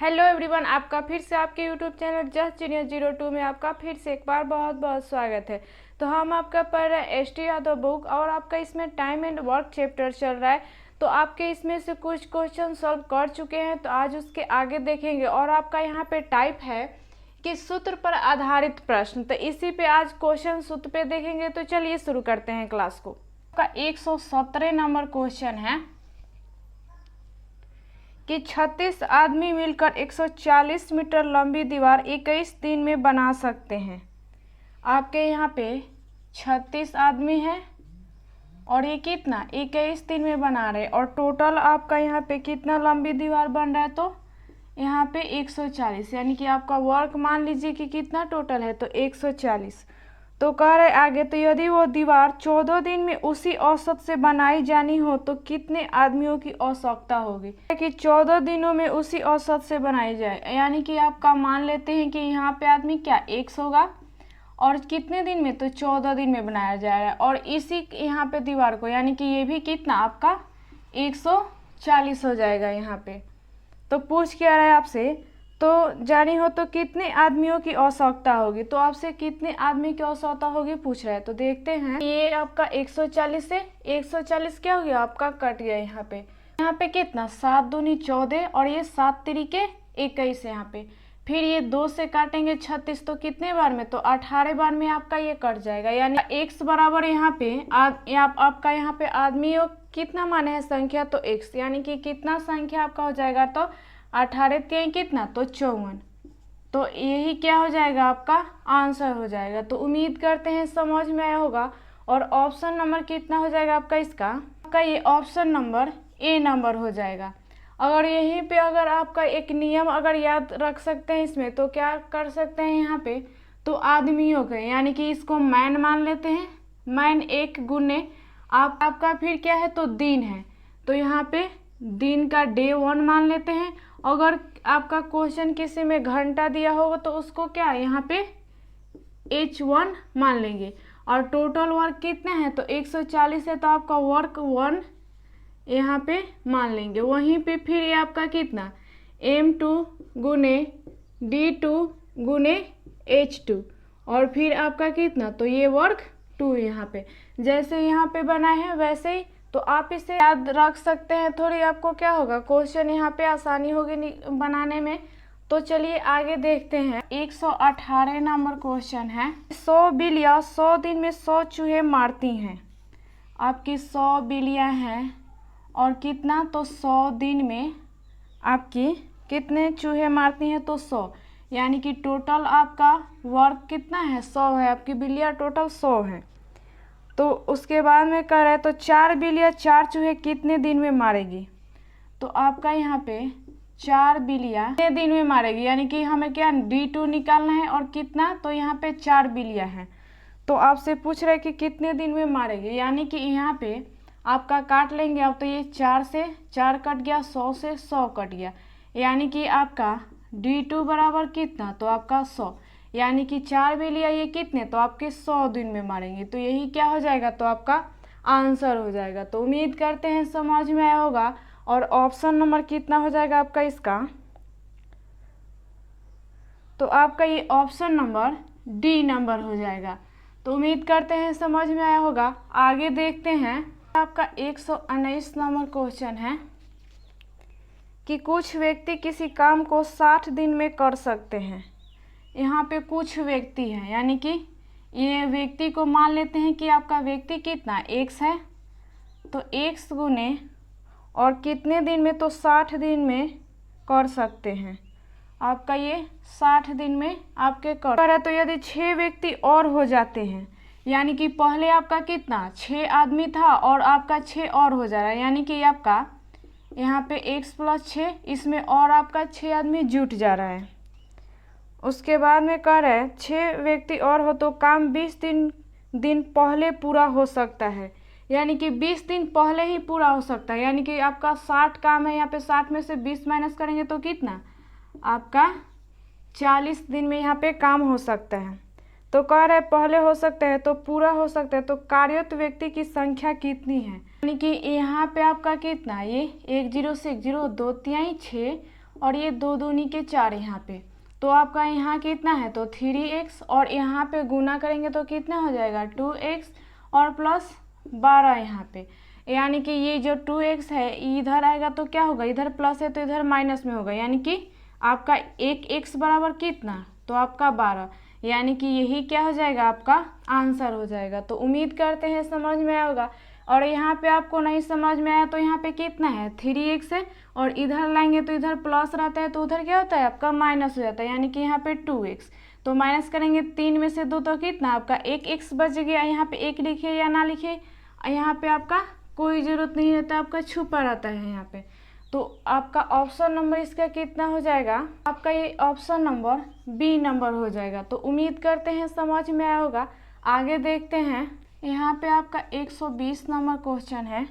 Hello everyone, आपका फिर से आपके यूट्यूब चैनल जस्ट जीनियस 02 में आपका फिर से एक बार बहुत बहुत स्वागत है। तो हम आपका पढ़ रहे हैं एस टी यादव बुक और आपका इसमें टाइम एंड वर्क चैप्टर चल रहा है। तो आपके इसमें से कुछ क्वेश्चन सॉल्व कर चुके हैं, तो आज उसके आगे देखेंगे। और आपका यहाँ पे टाइप है कि सूत्र पर आधारित प्रश्न, तो इसी पे आज क्वेश्चन सूत्र पे देखेंगे। तो चलिए शुरू करते हैं क्लास को। आपका 117 नंबर क्वेश्चन है कि 36 आदमी मिलकर 140 मीटर लंबी दीवार 21 दिन में बना सकते हैं। आपके यहाँ पे 36 आदमी हैं और ये कितना 21 दिन में बना रहे, और टोटल आपका यहाँ पे कितना लंबी दीवार बन रहा है, तो यहाँ पे 140, यानी कि आपका वर्क मान लीजिए कि कितना टोटल है, तो 140। तो कह रहे आगे, तो यदि वो दीवार 14 दिन में उसी औसत से बनाई जानी हो तो कितने आदमियों की आवश्यकता होगी। कि 14 दिनों में उसी औसत से बनाई जाए, यानी कि आपका मान लेते हैं कि यहाँ पे आदमी क्या 100 होगा, और कितने दिन में, तो 14 दिन में बनाया जा रहा है। और इसी यहाँ पे दीवार को, यानी कि ये भी कितना आपका 140 हो जाएगा यहाँ पे। तो पूछ क्या रहा है आपसे, तो जानी हो तो कितने आदमियों की आवश्यकता होगी, तो आपसे कितने आदमी की आवश्यकता होगी पूछ रहा है। तो देखते हैं, ये आपका 140 से 140 क्या हो गया आपका कट गया यहाँ पे कितना 7 दूनी 14 और ये 7 तिरिके 21 यहाँ पे। फिर ये 2 से काटेंगे 36, तो कितने बार में, तो 18 बार में आपका ये कट जाएगा। यानी x बराबर यहाँ पे आपका यहाँ पे आदमियों कितना माने है संख्या, तो x, यानी कि कितना संख्या आपका हो जाएगा, तो 18 कितना, तो 54। तो यही क्या हो जाएगा आपका आंसर हो जाएगा। तो उम्मीद करते हैं समझ में आया होगा। और ऑप्शन नंबर कितना हो जाएगा आपका इसका, आपका ये ऑप्शन नंबर ए नंबर हो जाएगा। अगर यहीं पे अगर आपका एक नियम अगर याद रख सकते हैं इसमें, तो क्या कर सकते हैं यहाँ पे, तो आदमियों के, यानी कि इसको मैन मान लेते हैं। मैन 1 गुने आपका फिर क्या है, तो दिन है, तो यहाँ पे दिन का डे 1 मान लेते हैं। अगर आपका क्वेश्चन किसी में घंटा दिया होगा तो उसको क्या यहाँ पे H1 मान लेंगे। और टोटल वर्क कितना है, तो 140 है, तो आपका वर्क 1 यहाँ पे मान लेंगे। वहीं पे फिर ये आपका कितना M2 गुने D2 गुने H2, और फिर आपका कितना, तो ये वर्क 2 यहाँ पे। जैसे यहाँ पे बना है वैसे ही, तो आप इसे याद रख सकते हैं। थोड़ी आपको क्या होगा, क्वेश्चन यहाँ पे आसानी होगी बनाने में। तो चलिए आगे देखते हैं। 118 नंबर क्वेश्चन है, 100 बिल्लियाँ 100 दिन में 100 चूहे मारती हैं। आपकी 100 बिल्लियाँ हैं और कितना, तो 100 दिन में आपकी कितने चूहे मारती हैं, तो 100, यानी कि टोटल आपका वर्क कितना है, 100 है। आपकी बिल्लियाँ टोटल 100 है। तो उसके बाद में कह रहे हैं, तो 4 बिल्लियाँ 4 चूहे कितने दिन में मारेगी। तो आपका यहाँ पे 4 बिल्लियाँ कितने दिन में मारेगी, यानी कि हमें क्या D2 निकालना है, और कितना, तो यहाँ पे 4 बिल्लियाँ हैं। तो आपसे पूछ रहे हैं कि कितने दिन में मारेगी, यानी कि यहाँ पे आपका काट लेंगे। अब तो ये 4 से 4 कट गया, 100 से 100 कट गया, यानी कि आपका D2 बराबर कितना, तो आपका 100, यानी कि 4 बिल्लियाँ ये कितने, तो आपके 100 दिन में मारेंगे। तो यही क्या हो जाएगा, तो आपका आंसर हो जाएगा। तो उम्मीद करते हैं समझ में आया होगा। और ऑप्शन नंबर कितना हो जाएगा आपका इसका, तो आपका ये ऑप्शन नंबर डी नंबर हो जाएगा। तो उम्मीद करते हैं समझ में आया होगा। आगे देखते हैं। आपका 119 नंबर क्वेश्चन है कि कुछ व्यक्ति किसी काम को 60 दिन में कर सकते हैं। यहाँ पे कुछ व्यक्ति हैं, यानी कि ये व्यक्ति को मान लेते हैं कि आपका व्यक्ति कितना x है, तो x गुने और कितने दिन में, तो 60 दिन में कर सकते हैं। आपका ये 60 दिन में आपके कर है। तो यदि 6 व्यक्ति और हो जाते हैं, यानी कि पहले आपका कितना 6 आदमी था और आपका 6 और हो जा रहा है, यानी कि आपका यहाँ पे x + 6, इसमें और आपका 6 आदमी जुट जा रहा है। उसके बाद में कह रहे हैं 6 व्यक्ति और हो तो काम 20 दिन पहले पूरा हो सकता है, यानी कि 20 दिन पहले ही पूरा हो सकता है। यानी कि आपका 60 काम है, यहाँ पे 60 में से 20 माइनस करेंगे तो कितना आपका 40 दिन में यहाँ पे काम हो सकता है। तो कह रहे पहले हो सकता है तो पूरा हो सकता है, तो कार्यरत व्यक्ति की संख्या कितनी है, यानी कि यहाँ पे आपका कितना, ये 1 0 से 1 0 2 3 6 और ये 2 दूनी के 4 यहाँ पे, तो आपका यहाँ कितना है तो 3x, और यहाँ पे गुना करेंगे तो कितना हो जाएगा 2x और प्लस 12 यहाँ पे, यानी कि ये जो 2x है इधर आएगा तो क्या होगा, इधर प्लस है तो इधर माइनस में होगा, यानी कि आपका 1x बराबर कितना तो आपका 12, यानी कि यही क्या हो जाएगा आपका आंसर हो जाएगा। तो उम्मीद करते हैं समझ में आया होगा। और यहाँ पे आपको नहीं समझ में आया तो यहाँ पे कितना है 3x है, और इधर लाएंगे तो इधर प्लस रहता है तो उधर क्या होता है आपका माइनस हो जाता है, यानी कि यहाँ पे 2x, तो माइनस करेंगे 3 में से 2 तो कितना आपका 1x बच गया। यहाँ पे 1 लिखे या ना लिखे, यहाँ पे आपका कोई ज़रूरत नहीं रहता, आपका छुपा रहता है यहाँ पे। तो आपका ऑप्शन नंबर इसका कितना हो जाएगा, आपका ये ऑप्शन नंबर बी नंबर हो जाएगा। तो उम्मीद करते हैं समझ में आया होगा। आगे देखते हैं, यहाँ पे आपका 120 नंबर क्वेश्चन है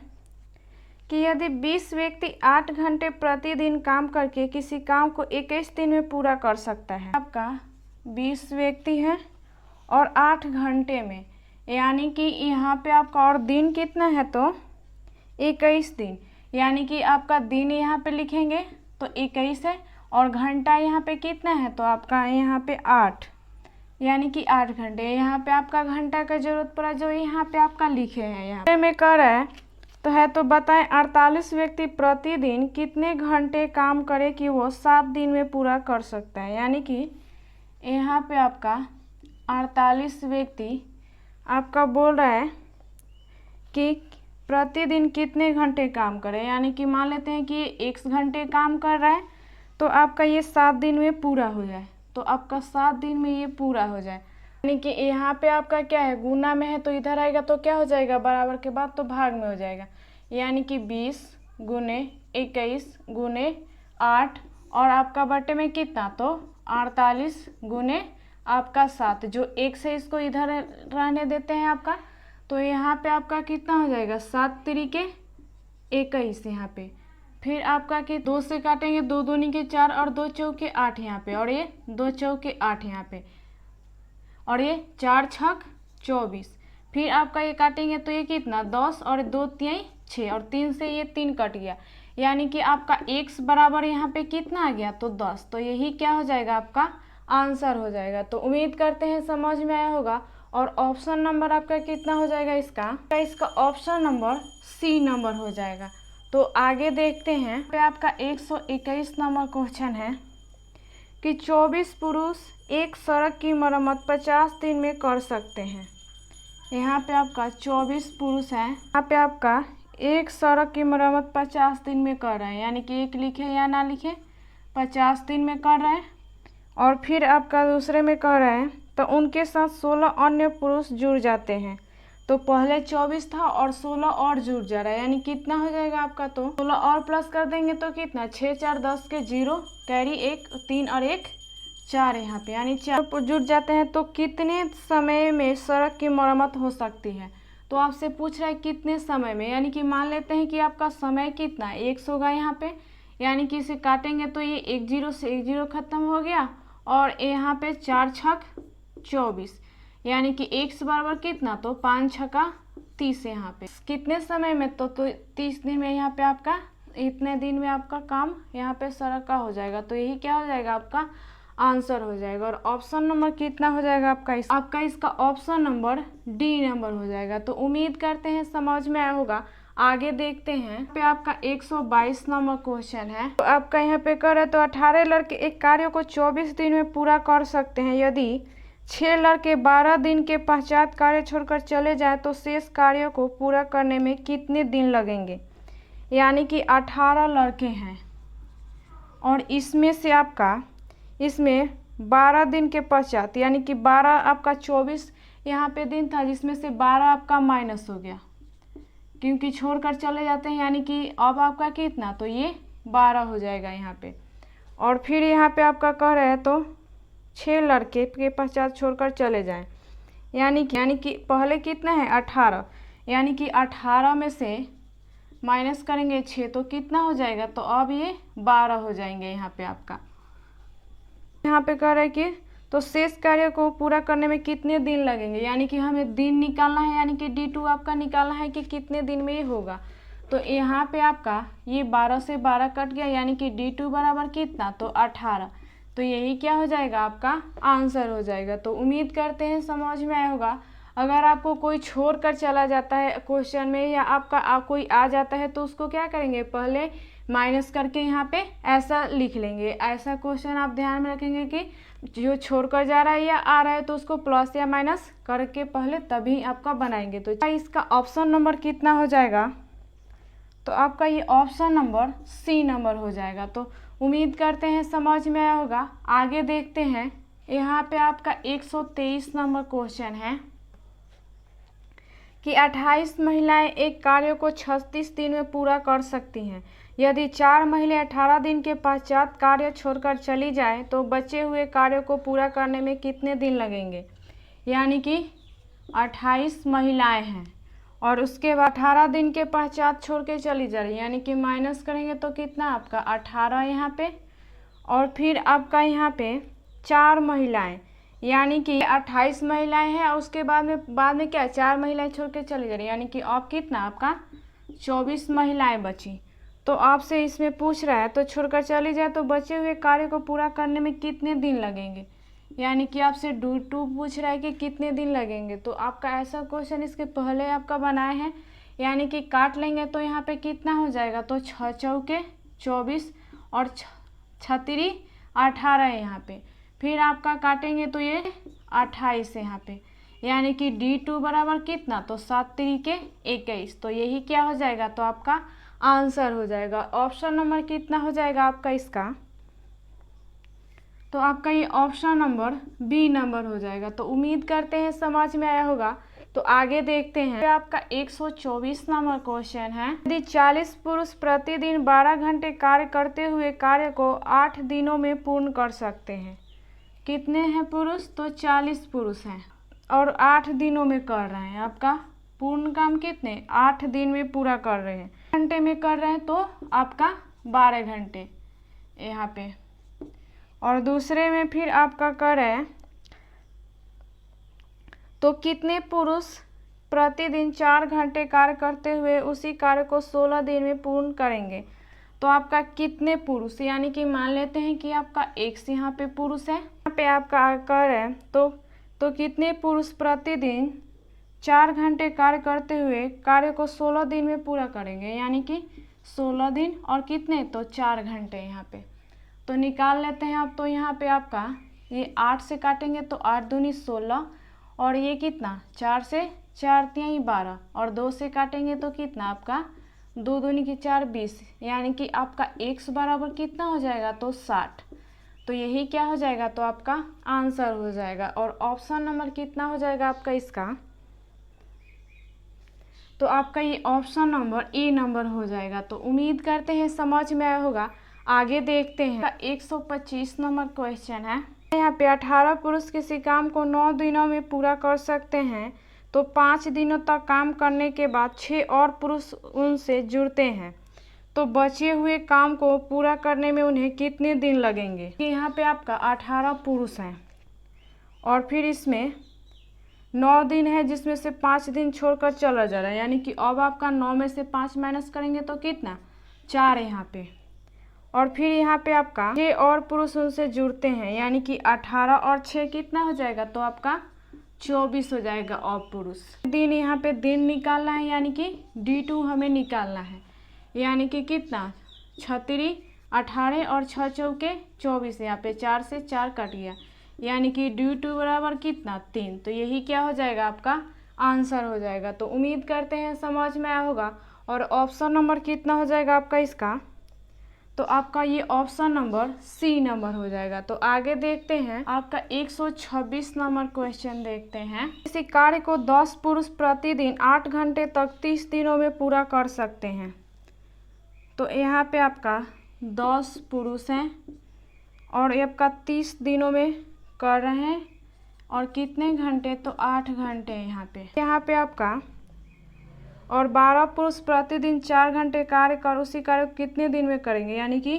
कि यदि 20 व्यक्ति 8 घंटे प्रतिदिन काम करके किसी काम को 21 दिन में पूरा कर सकता है। आपका 20 व्यक्ति है और 8 घंटे में, यानी कि यहाँ पे आपका और दिन कितना है तो 21 दिन, यानी कि आपका दिन यहाँ पे लिखेंगे तो 21 है, और घंटा यहाँ पे कितना है तो आपका यहाँ पे 8, यानी कि 8 घंटे। यहाँ पे आपका घंटा का जरूरत पड़ा जो यहाँ पे आपका लिखे हैं, यहाँ में कर रहा है तो बताएं 48 व्यक्ति प्रतिदिन कितने घंटे काम करे कि वो 7 दिन में पूरा कर सकता है। यानी कि यहाँ पे आपका 48 व्यक्ति आपका बोल रहा है कि प्रतिदिन कितने घंटे काम करें, यानी कि मान लेते हैं कि 1 घंटे काम कर रहा है तो आपका ये 7 दिन में पूरा हो जाए, तो आपका 7 दिन में ये पूरा हो जाए। यानी कि यहाँ पे आपका क्या है गुना में है तो इधर आएगा तो क्या हो जाएगा बराबर के बाद तो भाग में हो जाएगा, यानी कि 20 गुने 21 गुने 8 और आपका बटे में कितना तो 48 गुने आपका 7, जो 1 से इसको इधर रहने देते हैं आपका, तो यहाँ पे आपका कितना हो जाएगा 7 तरीके 21 यहाँ पे। फिर आपका कि 2 से काटेंगे 2 दूनी के 4 और 2 चौके 8 यहाँ पे, और ये 2 चौके 8 यहाँ पे, और ये 4 छक 24। फिर आपका ये काटेंगे तो ये कितना 10 और 2 तिहाई 6, और 3 से ये 3 कट गया, यानी कि आपका x बराबर यहाँ पे कितना आ गया तो 10। तो यही क्या हो जाएगा आपका आंसर हो जाएगा। तो उम्मीद करते हैं समझ में आया होगा। और ऑप्शन नंबर आपका कितना हो जाएगा इसका ऑप्शन नंबर सी नंबर हो जाएगा। तो आगे देखते हैं, पे आपका 121 नंबर क्वेश्चन है कि 24 पुरुष एक सड़क की मरम्मत 50 दिन में कर सकते हैं। यहाँ पे आपका 24 पुरुष हैं, यहाँ पे आपका एक सड़क की मरम्मत 50 दिन में कर रहे हैं, यानी कि एक लिखे या ना लिखे 50 दिन में कर रहे हैं। और फिर आपका दूसरे में कर रहे हैं तो उनके साथ 16 अन्य पुरुष जुड़ जाते हैं। तो पहले 24 था और 16 और जुड़ जा रहा है, यानी कितना हो जाएगा आपका तो 16 और प्लस कर देंगे तो कितना 6 4 10 के 0 कैरी 1 3 और 1 4 यहाँ पे, यानी 4 जुड़ जाते हैं। तो कितने समय में सड़क की मरम्मत हो सकती है, तो आपसे पूछ रहा है कितने समय में, यानी कि मान लेते हैं कि आपका समय कितना 1 होगा यहाँ पे, यानी कि इसे काटेंगे तो ये 1 0 से 1 0 खत्म हो गया, और यहाँ पे 4 छक 24, यानी कि x बराबर कितना तो 5 छका 30 यहाँ पे कितने समय में तो 30 दिन में यहाँ पे आपका इतने दिन में आपका काम यहाँ पे सड़क का हो जाएगा। तो यही क्या हो जाएगा आपका आंसर हो जाएगा। और ऑप्शन नंबर कितना हो जाएगा आपका इसका ऑप्शन नंबर डी नंबर हो जाएगा। तो उम्मीद करते हैं समझ में आया होगा। आगे देखते हैं, पे आपका 122 नंबर क्वेश्चन है। तो आपका यहाँ पे कर है तो 18 लड़के एक कार्य को 24 दिन में पूरा कर सकते हैं। यदि 6 लड़के 12 दिन के पश्चात कार्य छोड़कर चले जाए तो शेष कार्य को पूरा करने में कितने दिन लगेंगे। यानी कि 18 लड़के हैं और इसमें से आपका इसमें 12 दिन के पश्चात, यानी कि 12 आपका 24 यहाँ पे दिन था जिसमें से 12 आपका माइनस हो गया क्योंकि छोड़कर चले जाते हैं, यानी कि अब आपका कितना तो ये 12 हो जाएगा यहाँ पे। और फिर यहाँ पे आपका कह रहे हैं तो 6 लड़के के पश्चात छोड़कर चले जाएं, यानी कि पहले कितना है 18, यानी कि 18 में से माइनस करेंगे 6 तो कितना हो जाएगा तो अब ये 12 हो जाएंगे यहाँ पे आपका। यहाँ पे कह रहे हैं कि तो शेष कार्य को पूरा करने में कितने दिन लगेंगे, यानी कि हमें दिन निकालना है, यानी कि D2 आपका निकालना है कि कितने दिन में ये होगा। तो यहाँ पे आपका ये 12 से 12 कट गया, यानी कि D2 बराबर कितना, तो 18। तो यही क्या हो जाएगा, आपका आंसर हो जाएगा। तो उम्मीद करते हैं समझ में आया होगा। अगर आपको कोई छोड़ कर चला जाता है क्वेश्चन में, या आपका कोई आ जाता है, तो उसको क्या करेंगे, पहले माइनस करके यहाँ पे ऐसा लिख लेंगे। ऐसा क्वेश्चन आप ध्यान में रखेंगे कि जो छोड़ कर जा रहा है या आ रहा है, तो उसको प्लस या माइनस करके पहले तभी आपका बनाएंगे। तो इसका ऑप्शन नंबर कितना हो जाएगा, तो आपका ये ऑप्शन नंबर सी नंबर हो जाएगा। तो उम्मीद करते हैं समझ में आया होगा। आगे देखते हैं, यहाँ पे आपका 123 नंबर क्वेश्चन है कि 28 महिलाएं एक कार्य को 36 दिन में पूरा कर सकती हैं। यदि 4 महिलाएं 18 दिन के पश्चात कार्य छोड़कर चली जाएं, तो बचे हुए कार्य को पूरा करने में कितने दिन लगेंगे। यानी कि 28 महिलाएं हैं और उसके बाद 18 दिन के पश्चात छोड़ के चली जा रही, यानी कि माइनस करेंगे तो कितना आपका 18 यहाँ पे, और फिर आपका यहाँ पे 4 महिलाएं, यानी कि 28 महिलाएं हैं और उसके बाद में क्या 4 महिलाएं छोड़ के चली जा रही, यानी कि अब कितना आपका 24 महिलाएं बची। तो आपसे इसमें पूछ रहा है तो छोड़कर चली जाए तो बचे हुए कार्य को पूरा करने में कितने दिन लगेंगे, यानी कि आपसे D2 पूछ रहा है कि कितने दिन लगेंगे। तो आपका ऐसा क्वेश्चन इसके पहले आपका बनाए हैं, यानी कि काट लेंगे तो यहाँ पे कितना हो जाएगा, तो 6 चौके 24 और 6 18 है यहाँ पे, फिर आपका काटेंगे तो ये 28 है यहाँ पे, यानी कि D2 बराबर कितना, तो 7 तिरिके 21। तो यही क्या हो जाएगा, तो आपका आंसर हो जाएगा। ऑप्शन नंबर कितना हो जाएगा आपका इसका, तो आपका ये ऑप्शन नंबर बी नंबर हो जाएगा। तो उम्मीद करते हैं समझ में आया होगा। तो आगे देखते हैं, आपका 124 नंबर क्वेश्चन है, यदि 40 पुरुष प्रतिदिन 12 घंटे कार्य करते हुए कार्य को 8 दिनों में पूर्ण कर सकते हैं। कितने हैं पुरुष, तो 40 पुरुष हैं और 8 दिनों में कर रहे हैं। आपका पूर्ण काम कितने 8 दिन में पूरा कर रहे हैं, घंटे में कर रहे हैं तो आपका 12 घंटे यहाँ पे, और दूसरे में फिर आपका कर रहे हैं तो कितने पुरुष प्रतिदिन 4 घंटे कार्य करते हुए उसी कार्य को 16 दिन में पूर्ण करेंगे। तो आपका कितने पुरुष, यानी कि मान लेते हैं कि आपका X यहाँ पे पुरुष है, यहाँ पे आपका कर है तो कितने पुरुष प्रतिदिन 4 घंटे कार्य करते हुए कार्य को 16 दिन में पूरा करेंगे, यानी कि 16 दिन और कितने, तो 4 घंटे यहाँ पे। तो निकाल लेते हैं आप। तो यहाँ पे आपका ये 8 से काटेंगे तो 8 दूनी 16, और ये कितना 4 से 4 तिहाई 12, और 2 से काटेंगे तो कितना आपका 2 दूनी की 4 20, यानी कि आपका X बराबर कितना हो जाएगा, तो 60। तो यही क्या हो जाएगा, तो आपका आंसर हो जाएगा। और ऑप्शन नंबर कितना हो जाएगा आपका इसका, तो आपका ये ऑप्शन नंबर ए नंबर हो जाएगा। तो उम्मीद करते हैं समझ में आया होगा। आगे देखते हैं, 125 नंबर क्वेश्चन है, यहाँ पे 18 पुरुष किसी काम को 9 दिनों में पूरा कर सकते हैं, तो 5 दिनों तक काम करने के बाद 6 और पुरुष उनसे जुड़ते हैं, तो बचे हुए काम को पूरा करने में उन्हें कितने दिन लगेंगे। यहाँ पे आपका 18 पुरुष हैं और फिर इसमें 9 दिन है जिसमें से 5 दिन छोड़कर चला जा रहा है, यानी कि अब आपका 9 में से 5 माइनस करेंगे तो कितना 4 है यहाँ पे, और फिर यहाँ पे आपका 6 और पुरुष उनसे जुड़ते हैं, यानी कि 18 और 6 कितना हो जाएगा, तो आपका 24 हो जाएगा। और पुरुष दिन यहाँ पे दिन निकालना है, यानी कि D2 हमें निकालना है, यानी कि कितना 6 18 और 6 चौके 24, यहाँ पे 4 से 4 कट गया, यानी कि D2 बराबर कितना 3। तो यही क्या हो जाएगा, आपका आंसर हो जाएगा। तो उम्मीद करते हैं समझ में आया होगा। और ऑप्शन नंबर कितना हो जाएगा आपका इसका, तो आपका ये ऑप्शन नंबर सी नंबर हो जाएगा। तो आगे देखते हैं, आपका 126 नंबर क्वेश्चन देखते हैं, किसी कार्य को 10 पुरुष प्रतिदिन 8 घंटे तक 30 दिनों में पूरा कर सकते हैं। तो यहाँ पे आपका 10 पुरुष हैं और ये आपका 30 दिनों में कर रहे हैं, और कितने घंटे, तो 8 घंटे यहाँ पे आपका, और 12 पुरुष प्रतिदिन 4 घंटे कार्य कर उसी कार्य को कितने दिन में करेंगे, यानी कि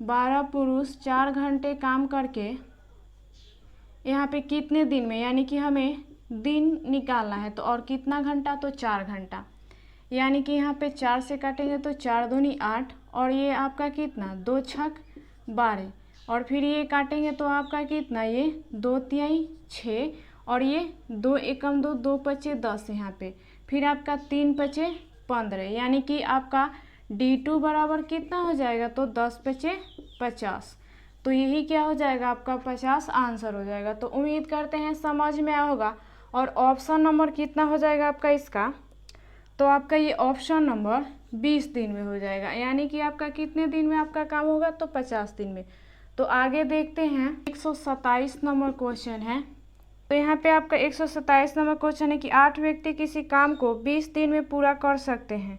12 पुरुष 4 घंटे काम करके यहाँ पे कितने दिन में, यानी कि हमें दिन निकालना है, तो और कितना घंटा, तो 4 घंटा, यानी कि यहाँ पे 4 से काटेंगे तो 4 दूनी 8 और ये आपका कितना 2 छक 12 और फिर ये काटेंगे तो आपका कितना ये 2 तिहाई 6 और ये 2 एकम 2 2 पचे 10 यहाँ पे फिर आपका 3 पचे 15 यानी कि आपका D2 बराबर कितना हो जाएगा तो 10 पचे 50। तो यही क्या हो जाएगा आपका 50 आंसर हो जाएगा। तो उम्मीद करते हैं समझ में आया होगा। और ऑप्शन नंबर कितना हो जाएगा आपका इसका, तो आपका ये ऑप्शन नंबर 20 दिन में हो जाएगा। यानी कि आपका कितने दिन में आपका काम होगा तो 50 दिन में। तो आगे देखते हैं 127 नंबर क्वेश्चन है। तो यहाँ पे आपका 127 नंबर क्वेश्चन है कि 8 व्यक्ति किसी काम को 20 दिन में पूरा कर सकते हैं,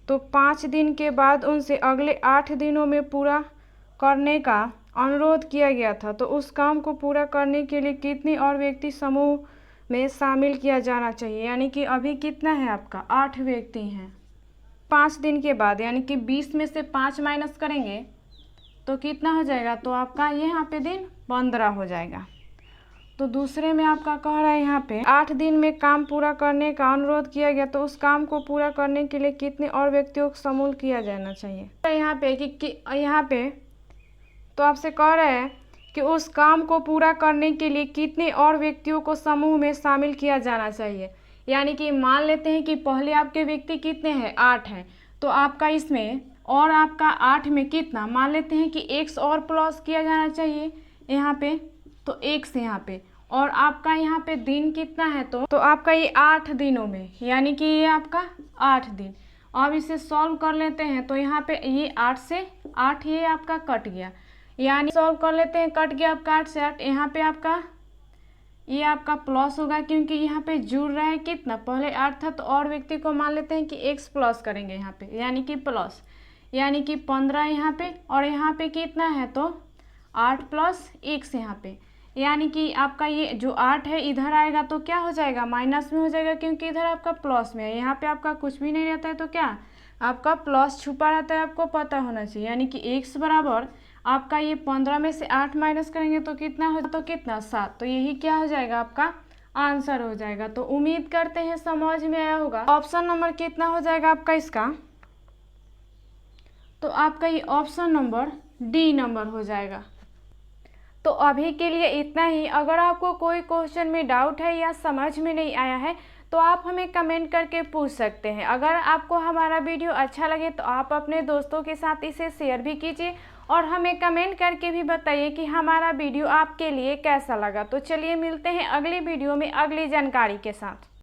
तो 5 दिन के बाद उनसे अगले 8 दिनों में पूरा करने का अनुरोध किया गया था, तो उस काम को पूरा करने के लिए कितने और व्यक्ति समूह में शामिल किया जाना चाहिए। यानी कि अभी कितना है आपका 8 व्यक्ति हैं, 5 दिन के बाद यानी कि 20 में से 5 माइनस करेंगे तो कितना हो जाएगा, तो आपका यहाँ पे दिन 15 हो जाएगा। तो दूसरे में आपका कह रहा है यहाँ पे 8 दिन में काम पूरा करने का अनुरोध किया गया, तो उस काम को पूरा करने के लिए कितने और व्यक्तियों को समूह किया जाना चाहिए। यहाँ पे यहाँ पे तो आपसे कह रहे हैं कि उस काम को पूरा करने के लिए कितने और व्यक्तियों को समूह में शामिल किया जाना चाहिए। यानी कि मान लेते हैं कि पहले आपके व्यक्ति कितने हैं 8 हैं, तो आपका इसमें और आपका 8 में कितना मान लेते हैं कि x और प्लस किया जाना चाहिए यहाँ पे, तो x यहाँ पे और आपका यहाँ पे दिन कितना है, तो आपका ये 8 दिनों में यानी कि ये आपका 8 दिन। अब इसे सॉल्व कर लेते हैं तो यहाँ पे ये 8 से 8 ये आपका कट गया, यानी सॉल्व कर लेते हैं कट गया आपका 8 से 8। यहाँ पे आपका ये आपका प्लस होगा क्योंकि यहाँ पे जुड़ रहा है कितना, पहले 8 था तो और व्यक्ति को मान लेते हैं कि x प्लस करेंगे यहाँ पे यानी कि प्लस, यानी कि 15 यहाँ पे और यहाँ पे कितना है तो 8 प्लस x यहाँ पे, यानी कि आपका ये जो 8 है इधर आएगा तो क्या हो जाएगा माइनस में हो जाएगा क्योंकि इधर आपका प्लस में है। यहाँ पे आपका कुछ भी नहीं रहता है तो क्या आपका प्लस छुपा रहता है, आपको पता होना चाहिए। यानी कि x बराबर आपका ये 15 में से 8 माइनस करेंगे तो कितना हो, तो कितना 7। तो यही क्या हो जाएगा आपका आंसर हो जाएगा। तो उम्मीद करते हैं समझ में आया होगा। ऑप्शन नंबर कितना हो जाएगा आपका इसका, तो आपका ये ऑप्शन नंबर डी नंबर हो जाएगा। तो अभी के लिए इतना ही। अगर आपको कोई क्वेश्चन में डाउट है या समझ में नहीं आया है तो आप हमें कमेंट करके पूछ सकते हैं। अगर आपको हमारा वीडियो अच्छा लगे तो आप अपने दोस्तों के साथ इसे शेयर भी कीजिए और हमें कमेंट करके भी बताइए कि हमारा वीडियो आपके लिए कैसा लगा। तो चलिए मिलते हैं अगली वीडियो में अगली जानकारी के साथ।